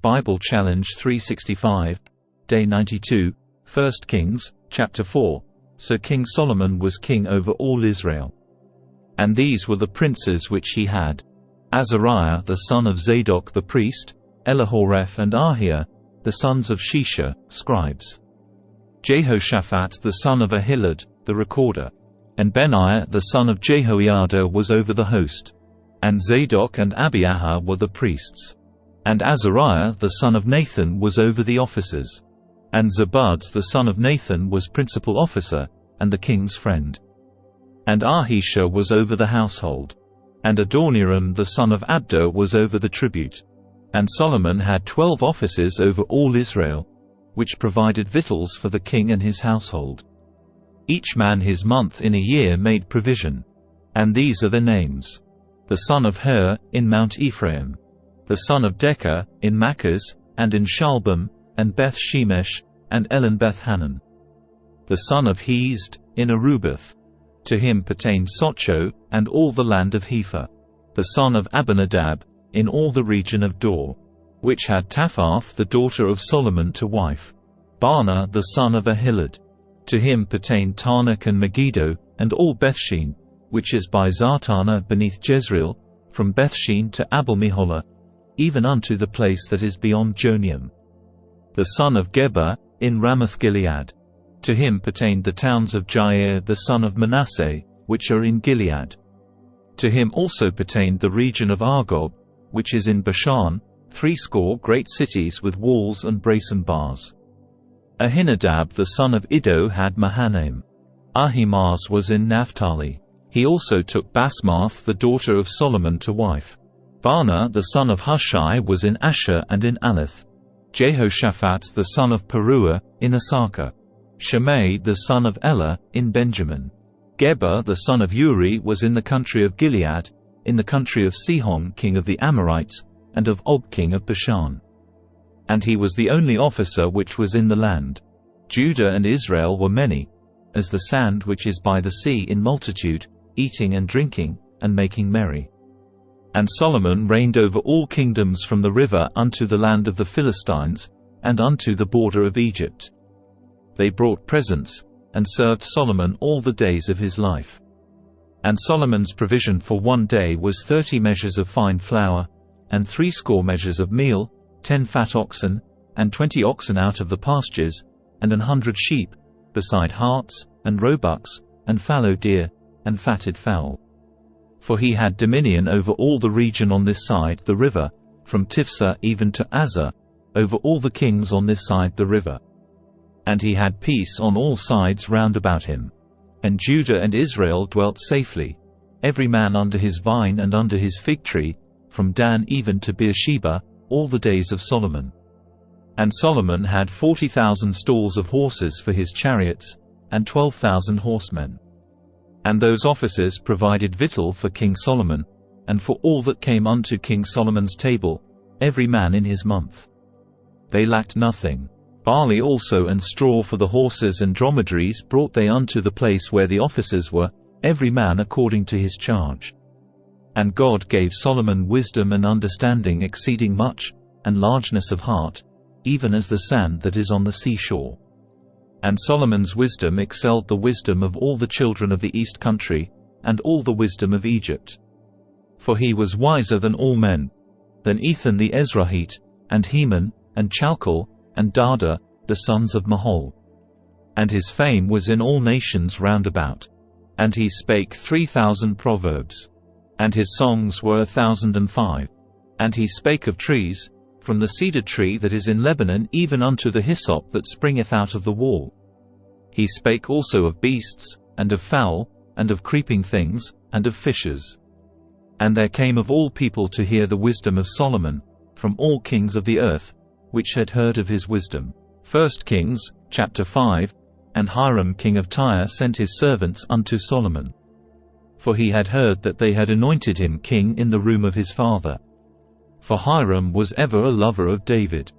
Bible Challenge 365, Day 92, 1 Kings, Chapter 4. So King Solomon was king over all Israel. And these were the princes which he had: Azariah the son of Zadok the priest, Elihoreph and Ahiah, the sons of Shisha, scribes. Jehoshaphat the son of Ahilud, the recorder. And Benaiah the son of Jehoiada was over the host. And Zadok and Abiathar were the priests. And Azariah the son of Nathan was over the officers. And Zabud the son of Nathan was principal officer, and the king's friend. And Ahisha was over the household. And Adoniram the son of Abda was over the tribute. And Solomon had 12 officers over all Israel, which provided victuals for the king and his household. Each man his month in a year made provision. And these are their names: the son of Hur, in Mount Ephraim; the son of Decah, in Machaz, and in Shaalbim, and Beth Shemesh, and Elon Beth Hanan; the son of Hezd, in Arubath. To him pertained Socho, and all the land of Hepher; the son of Abinadab, in all the region of Dor, which had Taphath the daughter of Solomon to wife; Baana the son of Ahilud. To him pertained Taanach and Megiddo, and all Bethshean, which is by Zartana beneath Jezreel, from Bethshean to Abel-meholah, even unto the place that is beyond Jonium; the son of Geba, in Ramoth-Gilead. To him pertained the towns of Jair the son of Manasseh, which are in Gilead. To him also pertained the region of Argob, which is in Bashan, 80 great cities with walls and brazen bars. Ahinadab the son of Iddo had Mahanaim. Ahimaaz was in Naphtali. He also took Basmath the daughter of Solomon to wife. Baana the son of Hushai was in Asher and in Aleth. Jehoshaphat the son of Peruah, in Issachar. Shimei the son of Elah, in Benjamin. Geba the son of Uri was in the country of Gilead, in the country of Sihon king of the Amorites, and of Og king of Bashan. And he was the only officer which was in the land. Judah and Israel were many, as the sand which is by the sea in multitude, eating and drinking, and making merry. And Solomon reigned over all kingdoms from the river unto the land of the Philistines, and unto the border of Egypt. They brought presents, and served Solomon all the days of his life. And Solomon's provision for one day was 30 measures of fine flour, and 80 measures of meal, 10 fat oxen, and 20 oxen out of the pastures, and 100 sheep, beside harts, and roebucks, and fallow deer, and fatted fowl. For he had dominion over all the region on this side the river, from Tifsah even to Azar, over all the kings on this side the river. And he had peace on all sides round about him. And Judah and Israel dwelt safely, every man under his vine and under his fig tree, from Dan even to Beersheba, all the days of Solomon. And Solomon had 40,000 stalls of horses for his chariots, and 12,000 horsemen. And those officers provided victual for King Solomon, and for all that came unto King Solomon's table, every man in his month. They lacked nothing. Barley also and straw for the horses and dromedaries brought they unto the place where the officers were, every man according to his charge. And God gave Solomon wisdom and understanding exceeding much, and largeness of heart, even as the sand that is on the seashore. And Solomon's wisdom excelled the wisdom of all the children of the east country, and all the wisdom of Egypt. For he was wiser than all men, than Ethan the Ezrahite, and Heman, and Chalcol, and Dada, the sons of Mahol. And his fame was in all nations round about. And he spake 3,000 proverbs. And his songs were 1,005. And he spake of trees, from the cedar tree that is in Lebanon even unto the hyssop that springeth out of the wall. He spake also of beasts, and of fowl, and of creeping things, and of fishes. And there came of all people to hear the wisdom of Solomon, from all kings of the earth, which had heard of his wisdom. 1 Kings, chapter 5. And Hiram king of Tyre sent his servants unto Solomon. For he had heard that they had anointed him king in the room of his father. For Hiram was ever a lover of David.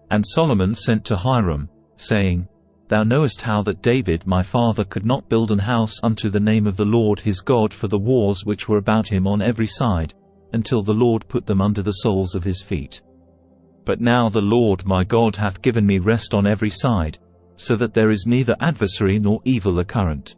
And Solomon sent to Hiram, saying, Thou knowest how that David my father could not build an house unto the name of the Lord his God for the wars which were about him on every side, until the Lord put them under the soles of his feet. But now the Lord my God hath given me rest on every side, so that there is neither adversary nor evil occurrent.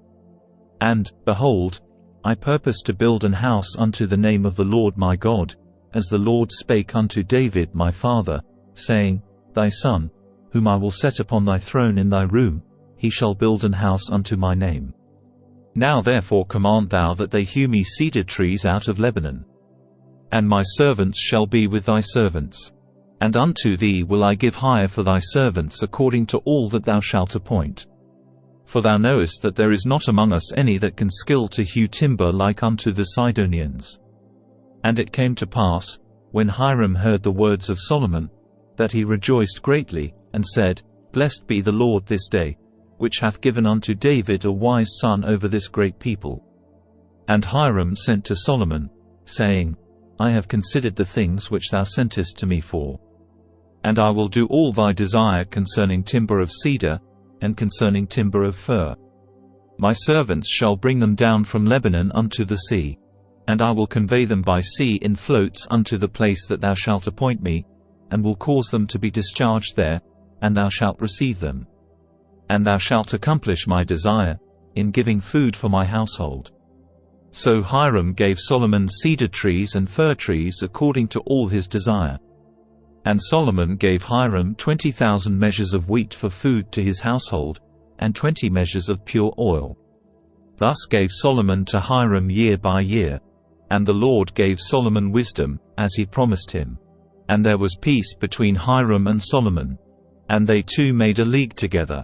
And, behold, I purpose to build an house unto the name of the Lord my God, as the Lord spake unto David my father, saying, Thy son, whom I will set upon thy throne in thy room, he shall build an house unto my name. Now therefore command thou that they hew me cedar trees out of Lebanon. And my servants shall be with thy servants. And unto thee will I give hire for thy servants according to all that thou shalt appoint. For thou knowest that there is not among us any that can skill to hew timber like unto the Sidonians. And it came to pass, when Hiram heard the words of Solomon, that he rejoiced greatly, and said, Blessed be the Lord this day, which hath given unto David a wise son over this great people. And Hiram sent to Solomon, saying, I have considered the things which thou sentest to me for. And I will do all thy desire concerning timber of cedar, and concerning timber of fir. My servants shall bring them down from Lebanon unto the sea. And I will convey them by sea in floats unto the place that thou shalt appoint me, and will cause them to be discharged there, and thou shalt receive them. And thou shalt accomplish my desire, in giving food for my household. So Hiram gave Solomon cedar trees and fir trees according to all his desire. And Solomon gave Hiram 20,000 measures of wheat for food to his household, and 20 measures of pure oil. Thus gave Solomon to Hiram year by year. And the Lord gave Solomon wisdom, as he promised him. And there was peace between Hiram and Solomon. And they two made a league together.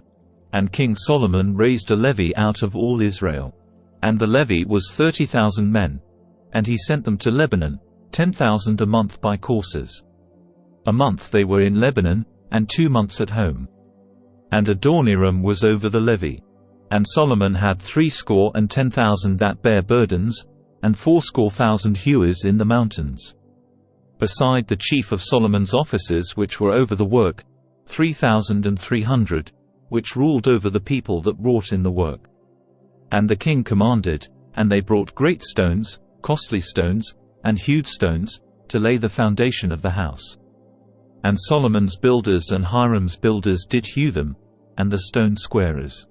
And King Solomon raised a levy out of all Israel. And the levy was 30,000 men. And he sent them to Lebanon, 10,000 a month by courses. A month they were in Lebanon, and 2 months at home. And Adoniram was over the levy. And Solomon had 70,000 that bare burdens, and 80,000 hewers in the mountains. Beside the chief of Solomon's officers which were over the work, 3,300, which ruled over the people that wrought in the work. And the king commanded, and they brought great stones, costly stones, and hewed stones, to lay the foundation of the house. And Solomon's builders and Hiram's builders did hew them, and the stone squarers.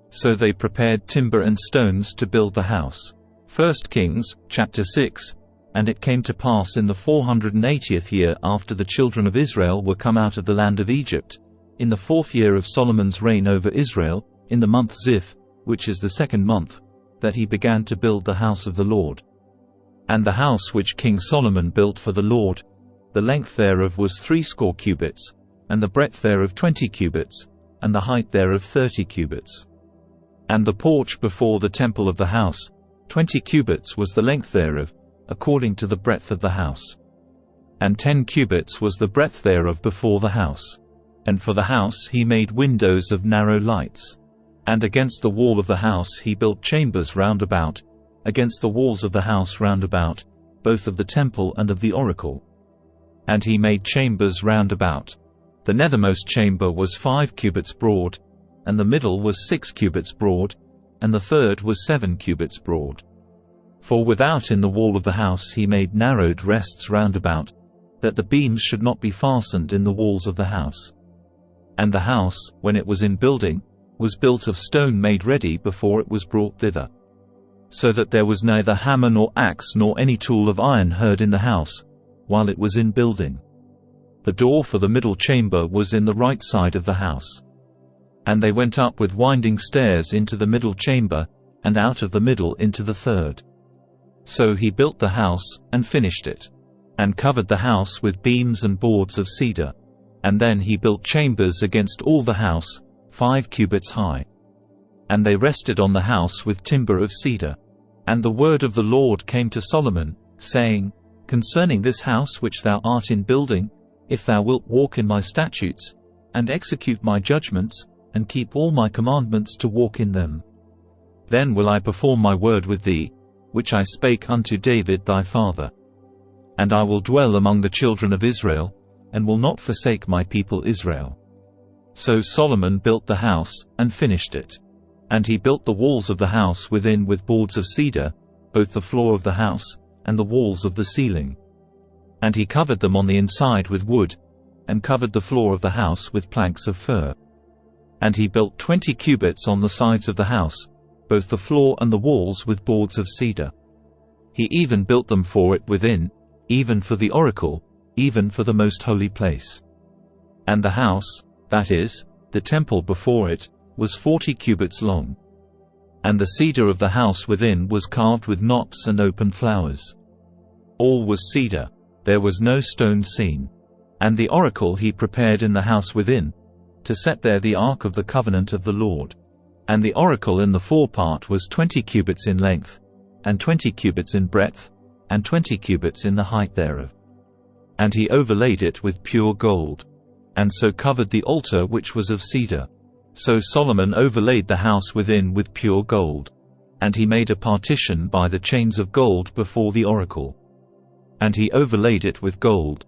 So they prepared timber and stones to build the house. 1 Kings, chapter 6. And it came to pass in the 480th year after the children of Israel were come out of the land of Egypt, in the 4th year of Solomon's reign over Israel, in the month Ziph, which is the 2nd month, that he began to build the house of the Lord. And the house which King Solomon built for the Lord, the length thereof was 60 cubits, and the breadth thereof 20 cubits, and the height thereof 30 cubits. And the porch before the temple of the house, 20 cubits was the length thereof, according to the breadth of the house. And 10 cubits was the breadth thereof before the house. And for the house he made windows of narrow lights. And against the wall of the house he built chambers round about, against the walls of the house round about, both of the temple and of the oracle. And he made chambers round about. The nethermost chamber was 5 cubits broad, and the middle was 6 cubits broad, and the third was 7 cubits broad. For without in the wall of the house he made narrowed rests round about, that the beams should not be fastened in the walls of the house. And the house, when it was in building, was built of stone made ready before it was brought thither. So that there was neither hammer nor axe nor any tool of iron heard in the house, while it was in building. The door for the middle chamber was in the right side of the house. And they went up with winding stairs into the middle chamber, and out of the middle into the third. So he built the house, and finished it, and covered the house with beams and boards of cedar. And then he built chambers against all the house, 5 cubits high. And they rested on the house with timber of cedar. And the word of the Lord came to Solomon, saying, Concerning this house which thou art in building, if thou wilt walk in my statutes, and execute my judgments, and keep all my commandments to walk in them, then will I perform my word with thee, which I spake unto David thy father. And I will dwell among the children of Israel, and will not forsake my people Israel. So Solomon built the house, and finished it. And he built the walls of the house within with boards of cedar, both the floor of the house, and the walls of the ceiling. And he covered them on the inside with wood, and covered the floor of the house with planks of fir. And he built 20 cubits on the sides of the house, both the floor and the walls with boards of cedar. He even built them for it within, even for the oracle, even for the most holy place. And the house, that is, the temple before it, was 40 cubits long. And the cedar of the house within was carved with knops and open flowers. All was cedar, there was no stone seen. And the oracle he prepared in the house within, to set there the ark of the covenant of the Lord. And the oracle in the forepart was 20 cubits in length, and 20 cubits in breadth, and 20 cubits in the height thereof. And he overlaid it with pure gold, and so covered the altar which was of cedar. So Solomon overlaid the house within with pure gold. And he made a partition by the chains of gold before the oracle. And he overlaid it with gold.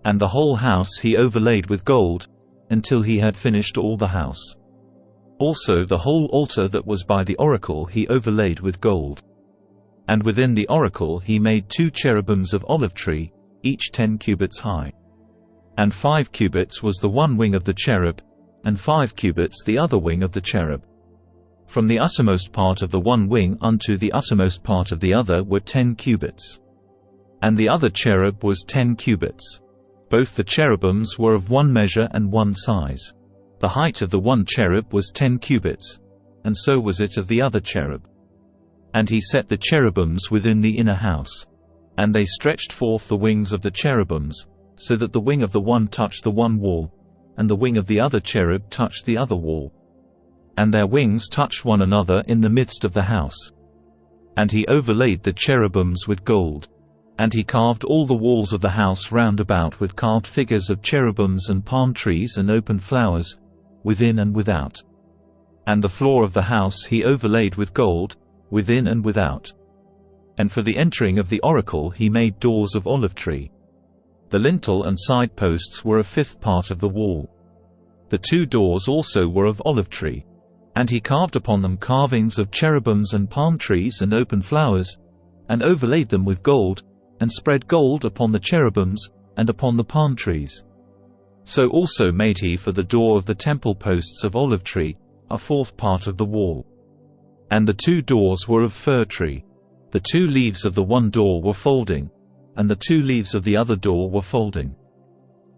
And the whole house he overlaid with gold, until he had finished all the house. Also the whole altar that was by the oracle he overlaid with gold. And within the oracle he made 2 cherubims of olive tree, each 10 cubits high. And 5 cubits was the one wing of the cherub, and 5 cubits the other wing of the cherub. From the uttermost part of the one wing unto the uttermost part of the other were 10 cubits. And the other cherub was 10 cubits. Both the cherubims were of one measure and one size. The height of the one cherub was 10 cubits, and so was it of the other cherub. And he set the cherubims within the inner house. And they stretched forth the wings of the cherubims, so that the wing of the one touched the one wall, and the wing of the other cherub touched the other wall. And their wings touched one another in the midst of the house. And he overlaid the cherubims with gold. And he carved all the walls of the house round about with carved figures of cherubims and palm trees and open flowers, within and without. And the floor of the house he overlaid with gold, within and without. And for the entering of the oracle he made doors of olive tree. The lintel and side posts were a 5th part of the wall. The 2 doors also were of olive tree. And he carved upon them carvings of cherubims and palm trees and open flowers, and overlaid them with gold, and spread gold upon the cherubims, and upon the palm trees. So also made he for the door of the temple posts of olive tree, a 4th part of the wall. And the 2 doors were of fir tree. The 2 leaves of the one door were folding, and the 2 leaves of the other door were folding.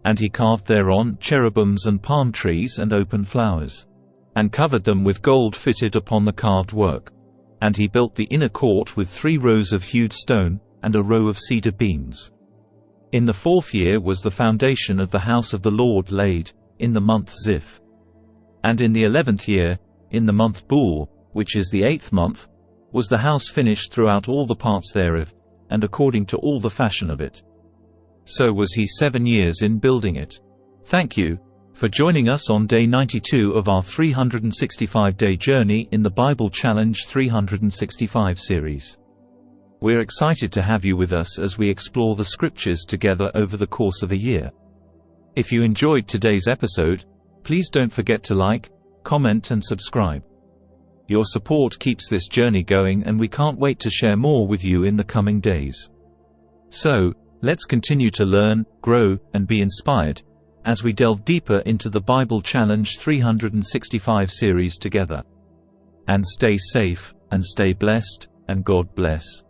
And he carved thereon cherubims and palm trees and open flowers, and covered them with gold fitted upon the carved work. And he built the inner court with 3 rows of hewed stone, and a row of cedar beams. In the 4th year was the foundation of the house of the Lord laid, in the month Ziph. And in the 11th year, in the month Bul, which is the 8th month, was the house finished throughout all the parts thereof, and according to all the fashion of it. So was he 7 years in building it. Thank you for joining us on day 92 of our 365-day journey in the Bible Challenge 365 series. We're excited to have you with us as we explore the scriptures together over the course of a year. If you enjoyed today's episode, please don't forget to like, comment and subscribe. Your support keeps this journey going, and we can't wait to share more with you in the coming days. So, let's continue to learn, grow, and be inspired as we delve deeper into the Bible Challenge 365 series together. And stay safe, and stay blessed, and God bless.